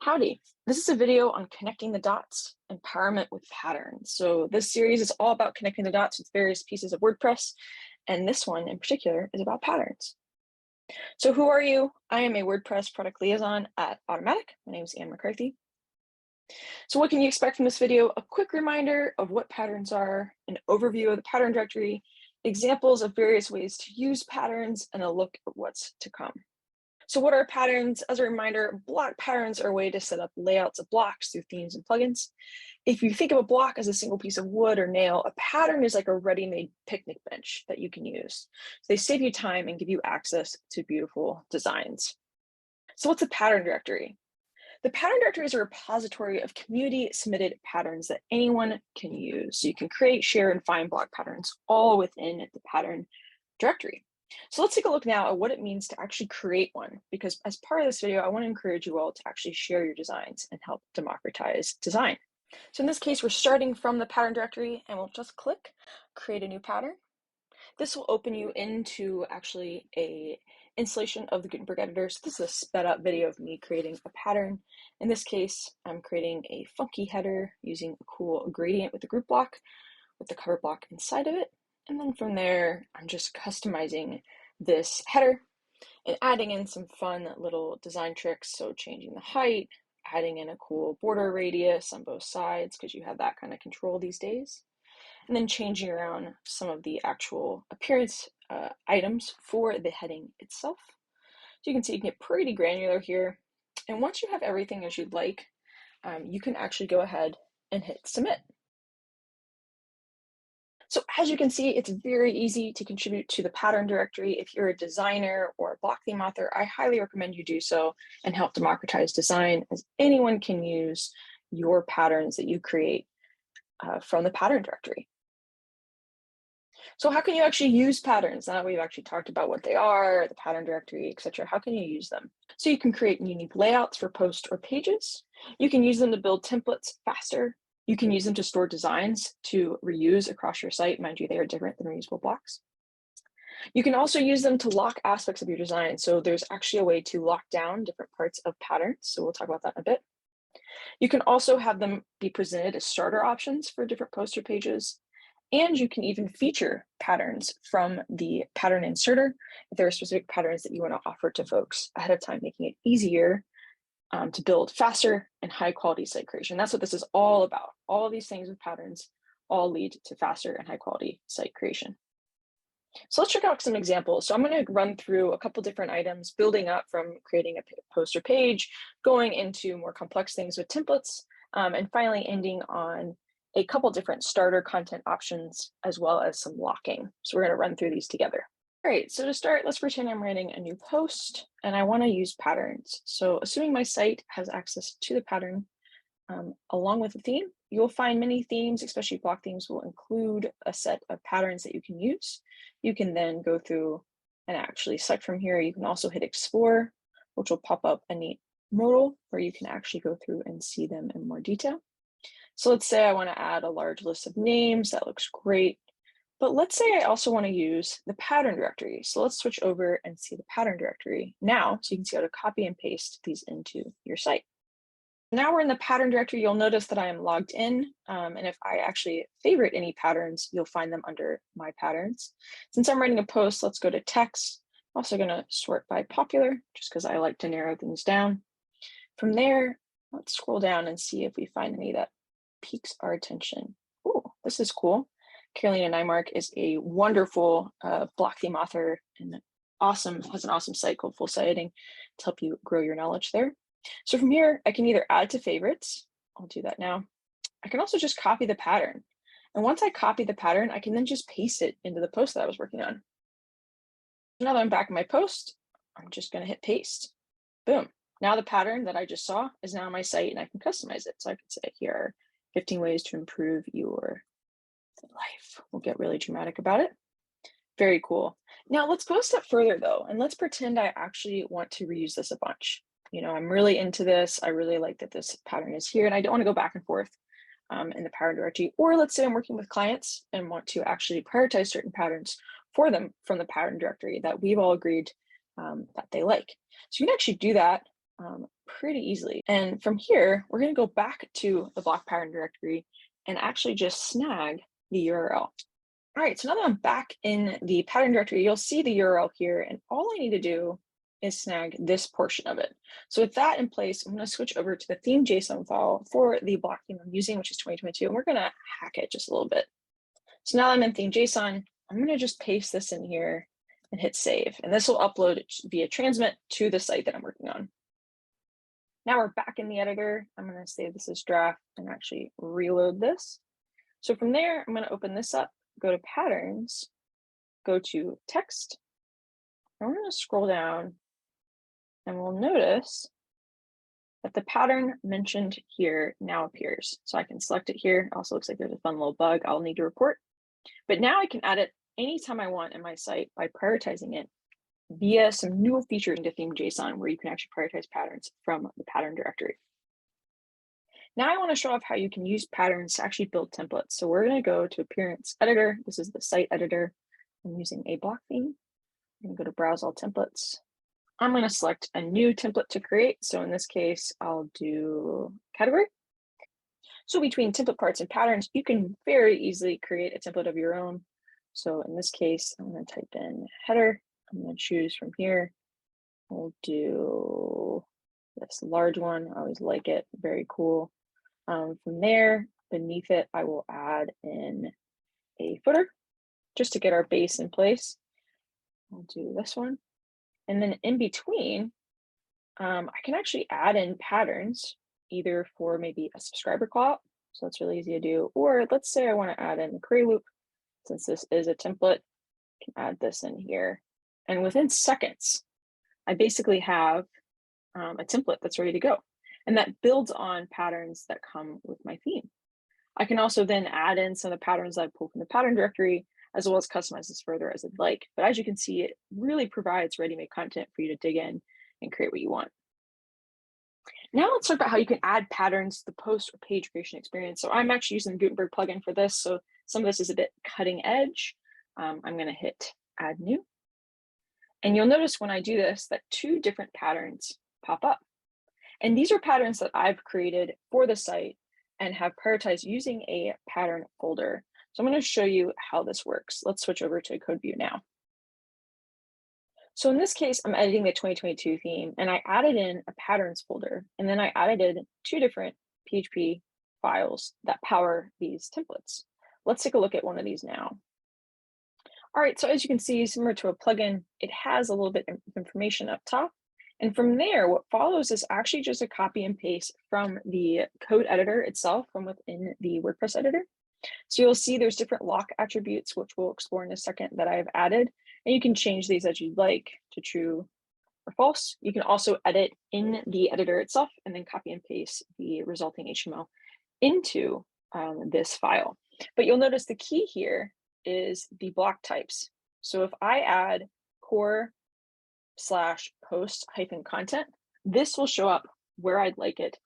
Howdy, this is a video on connecting the dots, empowerment with patterns. So this series is all about connecting the dots with various pieces of WordPress, and this one in particular is about patterns. So who are you? I am a WordPress product liaison at Automatic. My name is Anne McCarthy. So what can you expect from this video? A quick reminder of what patterns are, an overview of the pattern directory, examples of various ways to use patterns, and a look at what's to come. So what are patterns? As a reminder, block patterns are a way to set up layouts of blocks through themes and plugins. If you think of a block as a single piece of wood or nail, a pattern is like a ready-made picnic bench that you can use. So they save you time and give you access to beautiful designs. So what's a pattern directory? The pattern directory is a repository of community-submitted patterns that anyone can use. So you can create, share, and find block patterns all within the pattern directory. So let's take a look now at what it means to actually create one, because as part of this video, I want to encourage you all to actually share your designs and help democratize design. So in this case, we're starting from the pattern directory and we'll just click create a new pattern. This will open you into actually a installation of the Gutenberg editor. So this is a sped up video of me creating a pattern. In this case, I'm creating a funky header using a cool gradient with the group block with the cover block inside of it. And then from there, I'm just customizing this header and adding in some fun little design tricks. So changing the height, adding in a cool border radius on both sides, because you have that kind of control these days. And then changing around some of the actual appearance items for the heading itself. So you can see you can get pretty granular here. And once you have everything as you'd like, you can actually go ahead and hit submit. So as you can see, it's very easy to contribute to the pattern directory. If you're a designer or a block theme author, I highly recommend you do so and help democratize design, as anyone can use your patterns that you create from the pattern directory. So how can you actually use patterns? Now that we've actually talked about what they are, the pattern directory, etc., how can you use them? So you can create unique layouts for posts or pages. You can use them to build templates faster. You can use them to store designs to reuse across your site. Mind you, they are different than reusable blocks. You can also use them to lock aspects of your design. So there's actually a way to lock down different parts of patterns. So we'll talk about that in a bit. You can also have them be presented as starter options for different posts or pages. And you can even feature patterns from the pattern inserter if there are specific patterns that you want to offer to folks ahead of time, making it easier to build faster and high quality site creation. That's what this is all about. All of these things with patterns all lead to faster and high quality site creation. So let's check out some examples. So I'm going to run through a couple different items, building up from creating a post or page, going into more complex things with templates, and finally ending on a couple different starter content options, as well as some locking. So we're going to run through these together. All right, so to start, let's pretend I'm writing a new post and I want to use patterns. So assuming my site has access to the pattern along with the theme, you'll find many themes, especially block themes, will include a set of patterns that you can use. You can then go through and actually select from here. You can also hit explore, which will pop up a neat modal where you can actually go through and see them in more detail. So let's say I want to add a large list of names. That looks great. But let's say I also want to use the pattern directory. So let's switch over and see the pattern directory now, so you can see how to copy and paste these into your site. Now we're in the pattern directory. You'll notice that I am logged in. And if I actually favorite any patterns, you'll find them under my patterns. Since I'm writing a post, let's go to text. I'm also going to sort by popular, just because I like to narrow things down. From there, let's scroll down and see if we find any that piques our attention. Oh, this is cool. Carolina Nymark is a wonderful block theme author and has an awesome site called Full Site Editing to help you grow your knowledge there. So from here, I can either add to favorites. I'll do that now. I can also just copy the pattern. And once I copy the pattern, I can then just paste it into the post that I was working on. Now that I'm back in my post, I'm just going to hit paste. Boom. Now the pattern that I just saw is now on my site and I can customize it. So I could say here are 15 ways to improve your life. We'll get really dramatic about it. Very cool. Now let's go a step further though, and let's pretend I actually want to reuse this a bunch. You know, I'm really into this. I really like that this pattern is here and I don't want to go back and forth in the pattern directory. Or let's say I'm working with clients and want to actually prioritize certain patterns for them from the pattern directory that we've all agreed that they like. So you can actually do that pretty easily. And from here, we're going to go back to the block pattern directory and actually just snag the URL. All right, so now that I'm back in the pattern directory, you'll see the URL here, and all I need to do is snag this portion of it. So with that in place, I'm going to switch over to the theme.json file for the block theme I'm using, which is 2022, and we're going to hack it just a little bit. So now I'm in theme.json, I'm going to just paste this in here and hit save, and this will upload via transmit to the site that I'm working on. Now we're back in the editor. I'm going to save this as draft and actually reload this. So from there, I'm going to open this up, go to patterns, go to text, and we're going to scroll down, and we'll notice that the pattern mentioned here now appears. So I can select it here. It also looks like there's a fun little bug I'll need to report. But now I can add it anytime I want in my site by prioritizing it via some new feature into theme.json where you can actually prioritize patterns from the pattern directory. Now I want to show off how you can use patterns to actually build templates. So we're going to go to Appearance Editor. This is the site editor. I'm using a block theme. I'm going to go to Browse All Templates. I'm going to select a new template to create. So in this case, I'll do category. So between template parts and patterns, you can very easily create a template of your own. So in this case, I'm going to type in header. I'm going to choose from here. We'll do this large one. I always like it. Very cool. From there, beneath it, I will add in a footer just to get our base in place. I'll do this one. And then in between, I can actually add in patterns either for maybe a subscriber call. So that's really easy to do. Or let's say I want to add in a query loop. Since this is a template, I can add this in here. And within seconds, I basically have a template that's ready to go. And that builds on patterns that come with my theme. I can also then add in some of the patterns that I pull from the pattern directory, as well as customize this further as I'd like. But as you can see, it really provides ready-made content for you to dig in and create what you want. Now let's talk about how you can add patterns to the post or page creation experience. So I'm actually using the Gutenberg plugin for this. So some of this is a bit cutting edge. I'm going to hit Add New. And you'll notice when I do this that two different patterns pop up. And these are patterns that I've created for the site and have prioritized using a pattern folder. So I'm going to show you how this works. Let's switch over to code view now. So in this case, I'm editing the 2022 theme, and I added in a patterns folder, and then I added in two different PHP files that power these templates. Let's take a look at one of these now. All right, so as you can see, similar to a plugin, it has a little bit of information up top. And from there, what follows is actually just a copy and paste from the code editor itself from within the WordPress editor. So you'll see there's different lock attributes, which we'll explore in a second, that I've added. And you can change these as you'd like to true or false. You can also edit in the editor itself and then copy and paste the resulting HTML into this file. But you'll notice the key here is the block types. So if I add core/post-content, this will show up where I'd like it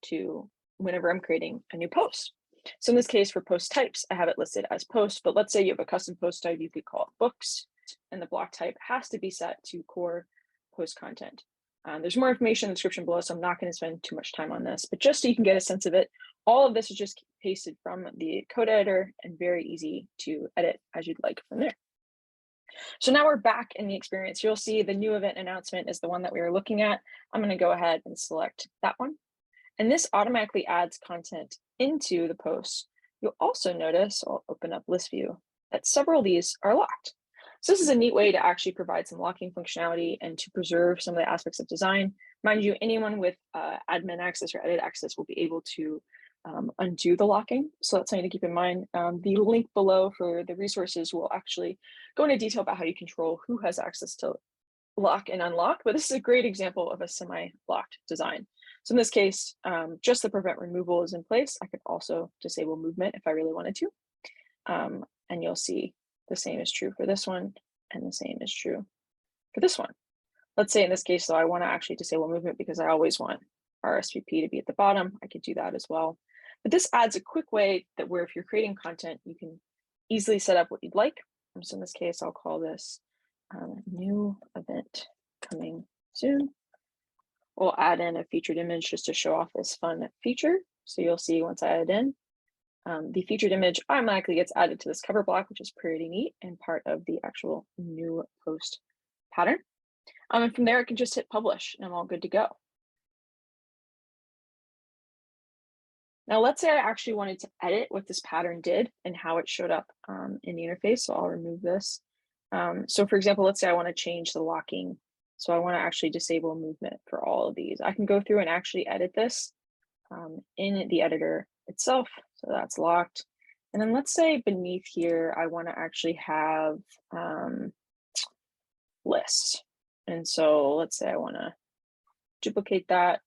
to whenever I'm creating a new post. So in this case, for post types, I have it listed as post, but let's say you have a custom post type, you could call it books, and the block type has to be set to core post content. There's more information in the description below, so I'm not going to spend too much time on this, but just so you can get a sense of it, all of this is just pasted from the code editor and very easy to edit as you'd like from there. So now we're back in the experience. You'll see the new event announcement is the one that we were looking at. I'm going to go ahead and select that one. And this automatically adds content into the post. You'll also notice, I'll open up list view, that several of these are locked. So this is a neat way to actually provide some locking functionality and to preserve some of the aspects of design. Mind you, anyone with admin access or edit access will be able to undo the locking. So that's something to keep in mind. The link below for the resources will actually go into detail about how you control who has access to lock and unlock, but this is a great example of a semi-locked design. So in this case, just the prevent removal is in place. I could also disable movement if I really wanted to. And you'll see the same is true for this one, and the same is true for this one. Let's say in this case, though, I want to actually disable movement because I always want RSVP to be at the bottom. I could do that as well. But this adds a quick way that where if you're creating content, you can easily set up what you'd like. So in this case, I'll call this new event coming soon. We'll add in a featured image just to show off this fun feature. So you'll see once I add in, the featured image automatically gets added to this cover block, which is pretty neat and part of the actual new post pattern. And from there, I can just hit publish and I'm all good to go. Now, let's say I actually wanted to edit what this pattern did and how it showed up in the interface. So I'll remove this. So for example, let's say I want to change the locking. So I want to actually disable movement for all of these. I can go through and actually edit this in the editor itself. So that's locked. And then let's say beneath here, I want to actually have list. And so let's say I want to duplicate that.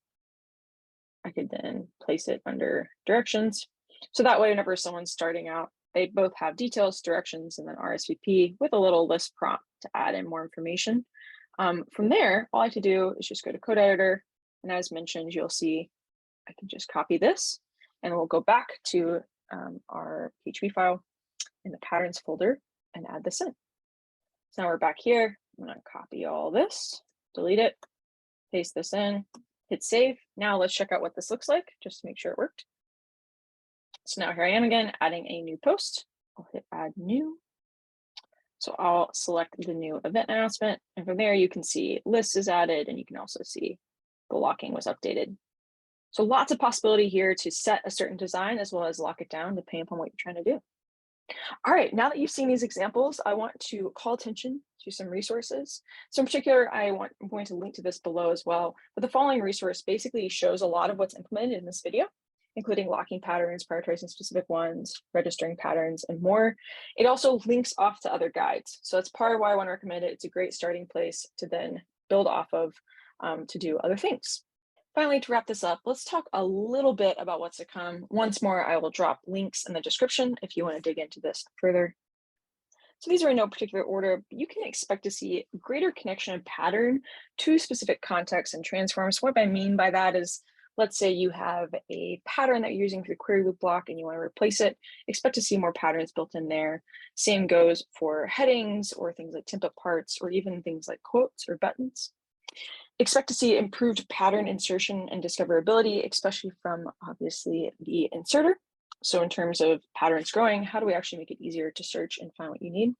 I could then place it under directions. So that way, whenever someone's starting out, they both have details, directions, and then RSVP with a little list prompt to add in more information. From there, all I have to do is just go to code editor. And as mentioned, you'll see I can just copy this and we'll go back to our PHP file in the patterns folder and add this in. So now we're back here. I'm going to copy all this, delete it, paste this in, hit save. Now let's check out what this looks like just to make sure it worked. So now here I am again, adding a new post. I'll hit add new. So I'll select the new event announcement. And from there, you can see list is added and you can also see the locking was updated. So lots of possibility here to set a certain design as well as lock it down depending upon what you're trying to do. All right, now that you've seen these examples, I want to call attention to some resources. So in particular, I'm going to link to this below as well, but the following resource basically shows a lot of what's implemented in this video, including locking patterns, prioritizing specific ones, registering patterns, and more. It also links off to other guides. So that's part of why I want to recommend it. It's a great starting place to then build off of to do other things. Finally, to wrap this up, let's talk a little bit about what's to come. Once more, I will drop links in the description if you want to dig into this further. So these are in no particular order, but you can expect to see greater connection of pattern to specific contexts and transforms. What I mean by that is, let's say you have a pattern that you're using for the query loop block and you want to replace it, expect to see more patterns built in there. Same goes for headings or things like template parts or even things like quotes or buttons. Expect to see improved pattern insertion and discoverability, especially from obviously the inserter. So in terms of patterns growing, how do we actually make it easier to search and find what you need?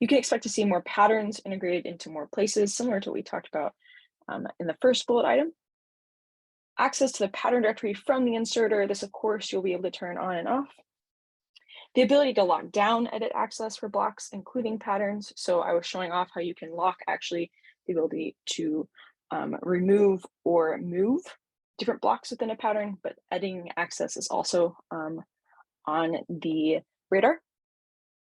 You can expect to see more patterns integrated into more places, similar to what we talked about in the first bullet item. Access to the pattern directory from the inserter. This, of course, you'll be able to turn on and off. The ability to lock down edit access for blocks, including patterns. So I was showing off how you can lock actually the ability to remove or move different blocks within a pattern, but editing access is also on the radar.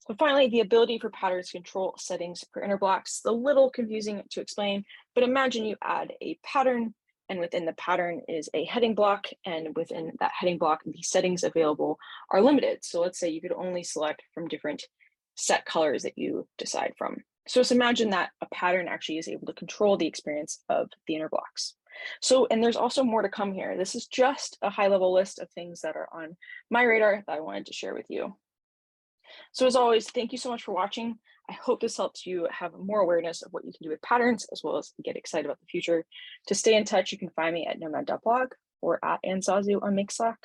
So finally, the ability for patterns to control settings for inner blocks. It's a little confusing to explain, but imagine you add a pattern and within the pattern is a heading block, and within that heading block, the settings available are limited. So let's say you could only select from different set colors that you decide from. So just imagine that a pattern actually is able to control the experience of the inner blocks. So, and there's also more to come here. This is just a high-level list of things that are on my radar that I wanted to share with you. So as always, thank you so much for watching. I hope this helps you have more awareness of what you can do with patterns, as well as get excited about the future. To stay in touch, you can find me at nomad.blog or at Ansazu on Make Slack.